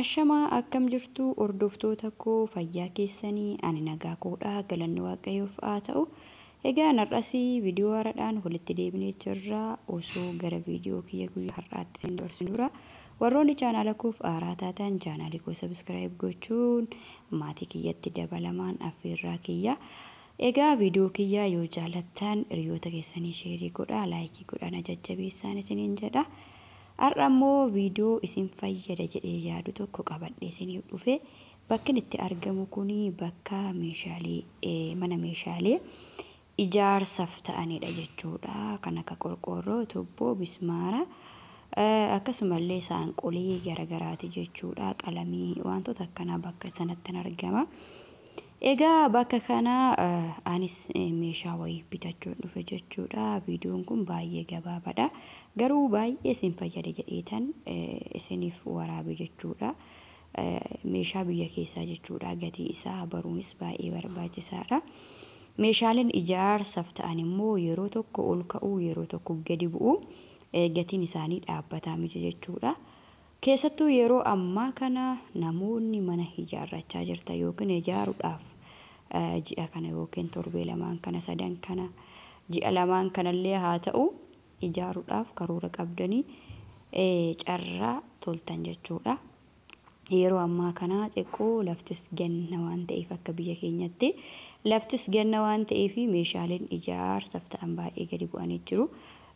Ashamaa akkam jirtu hordoftoota koo fayyaa keessanii ani nagaa koodhaa galanni waaqayyoof haa ta'u. Egaa har'asii viidiyoo haaraadhaan walitti deebinee jirra. Osoo gara viidiyoo kiyya guyyaa har'aatti isin dabarsin dura warroonni chaanaala koof haaraa taatan chaanaalii koo subscribe gochuun maatii kiyyatti dabalamaan affeerraa kiyya. Egaa viidiyoo kiyya yoo jaalattan hiriyoota keessanii sheerii godhaa, laayikii godhaa, na jajjabeessaa isiniin jedha. Har'ammoo viidiyoo isin fayyada jedhee yaadu tokko qabadhee isiniif dhufe. Bakki itti argamu kuni bakka meeshaalee mana meeshaalee ijaarsaaf ta'anidha jechuudha. Kan akka qorqoorroo, tuubboo, mismaara akkasumallee saanqolii garagaraati jechuudha. Qalamii wantoota akkanaa bakka sanatti argama. Egaa bakka kana anis meeshaa wayii bitachuun dhufe jechuudha. Viidiyoon kun baay'ee gabaabaadha. Garuu baay'ee isin fayyada jedheetan isiniif waraabe jechuudha. Meeshaa biyya keessaa jechuudha. Gatii isaa baruunis baay'ee barbaachisaadha. Meeshaaleen ijaarsaaf ta'an immoo yeroo tokko ol ka'uu yeroo tokko gadi bu'uu gatiin isaanii dhaabbataa miti jechuudha. Keessattuu yeroo ammaa kana namoonni mana ijaarrachaa jirta yookiin ijaaruudhaaf ji'a kana yookiin torbee lamaan kana sadan kana ji'a lamaan kanallee haa ta'u ijaaruudhaaf karoora qabdanii carraa toltan jechuudha. Yeroo ammaa kana xiqqoo laftis ganna waan ta'eef akka biyya keenyatti laftis ganna waan ta'eef meeshaaleen ijaarsaaf ta'an baay'ee gadi bu'anii jiru.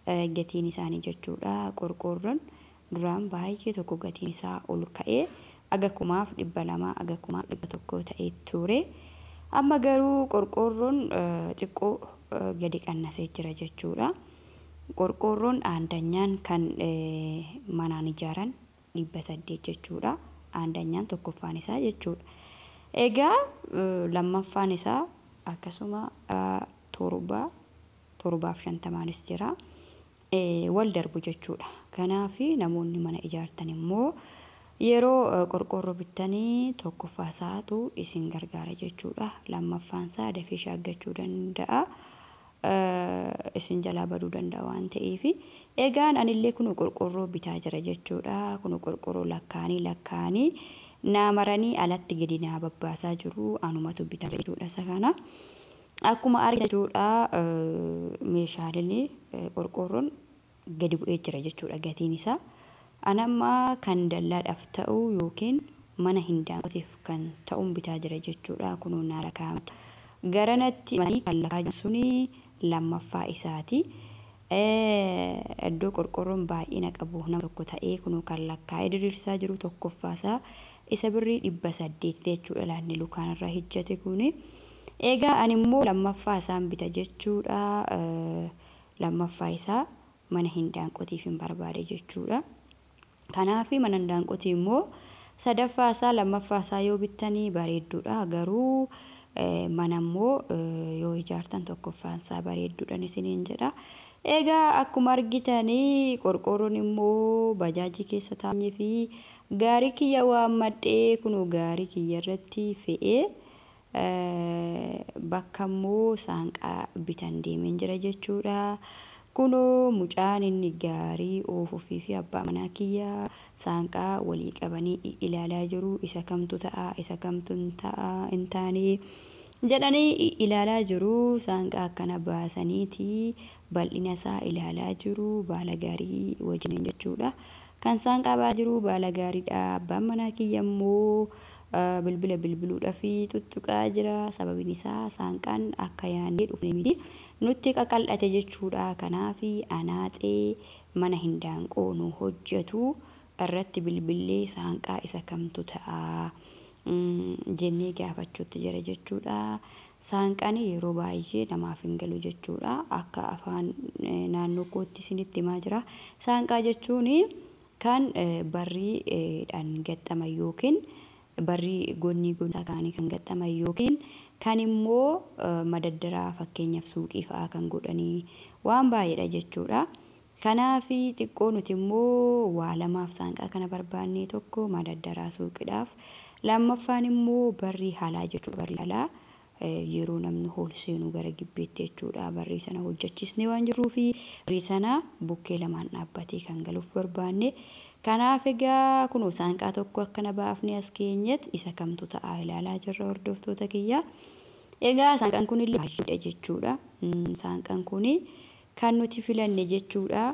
Gatiin isaanii jechuudha. Qorqoorroon duraan baay'ee tokko gatiin isaa ol ka'ee aga 200,200 aga 100,100 ta'ee ture. Amma garuu qorqoorroon xiqqoo gadi qannasee jira jechuudha. Qorqoorroon aandanyaan kan manaan ijaaran 800 jechuudha. Aandanyaan tokkoffaan isaa jechuudha. Egaa lammaffaan isaa akkasuma 750 jira. Wal darbu jechuudha. Kanaaf namoonni mana ijaartan immoo yeroo qorqoorroo bittanii tokkoffaa isaatu isin gargaara jechuudha. Lammaffaan isaa dafee shaaggachuu danda'a. Isin jalaa baduu danda'a waan ta'eef. Egaan anillee kun qorqoorroo bitaa jira jechuudha. Kun qorqoorroo lakkaanii naamaranii alatti gadi naa babbaasaa jiru. Anumatu bitaa jechuudha isa kana. Akkuma argitan jechuudha meeshaaleen qorqoorroon gadi bu'ee jira jechuudha gatiin isaa. Anamma kan dallaadhaaf ta'u yookiin mana hindaanqotiif kan ta'uun bitaa jira jechuudha. Kunuun naa lakkaa'amta. Garanatti manii kan lakkaa'an suni lammaffaa isaati. Iddoo qorqoorroon baay'ina qabu nama tokko ta'ee kunuu kan lakkaa'ee diriirsaa jiru tokkoffaasaa isa birrii 800 jechuudha. Laanni lukaanirraa hojjete kuni. Egaa ani immoo lammaffaa isaan bita jechuudha. Lammaffaa isaa mana hindaanqotiif hin barbaade jechuudha. Kanaaf mana hindaanqotii immoo sadaffaa isaa lammaffaa isaa yoo bittanii bareedduudha. Garuu mana immoo yoo ijaartan tokkoffaan isaa bareedduudhaan isiniin jedha. Egaa akkuma argitanii qorqoorroon immoo bajaajii keessa taa'anii fi gaarii kiyya waan madhee kunuu gaarii kiyya irratti fe'ee bakka immoo saanqaa bitan deemeen jira jechuudha. Kunoo mucaan inni gaarii oofuu fi abbaa manaa kiyya saanqaa walii qabanii ilaalaa jiru. Isa kamtu ta'a isa kamtu hin taane jedhanii ilaalaa jiru. Saanqaa akkana baasaniiti bal'ina isaa ilaalaa jiru. Baala gaarii wajjin jechuudha. Kan saanqaa baa jiru baala gaariidha. Abbaan manaa kiyya immoo bilbila bilbiluudhaaf tuttuqaa jira. Sababiin isaa saanqaan akka yaadnee dhufne miti nutti qaqal'ate jechuudha. Kanaaf anaaxee mana hindaanqoo nu hojjetu irratti bilbilee saanqaa isa kamtu ta'a jennee gaafachuutti jira jechuudha. Saanqaan yeroo baay'ee namaaf hin galu jechuudha. Akka afaan naannoo kootti isinitti himaa jira. Saanqaa jechuun kan barriidhaan gaxxaman yookiin barrii gonni kaanii kan gaxxaman yookiin kan immoo madaddaraa fakkeenyaaf suuqii fa'aa kan godhanii waan baay'eedha jechuudha. Kanaaf xiqqoo nuti immoo waa lamaaf saanqaa kana barbaannee tokko madaddaraa suuqiidhaaf lammaffaan immoo barrii halaa jechuudha. Barrii halaa yeroo namni hool seenu gara gibbeetti jechuudha. Barrii sana hojjechiisnee waan jirruufi barrii sana bukkee lamaan dhaabbatee kan galuuf barbaanne Kanaaf egaa kunoo saanqaa tokko akkana baafnee as keenyatti isa kamtu ta'a ilaalaa jirra hordoftoota kiyya. Egaa saanqaan kun illee baay'eedha jechuudha. Saanqaan kun kan nuti filanne jechuudha.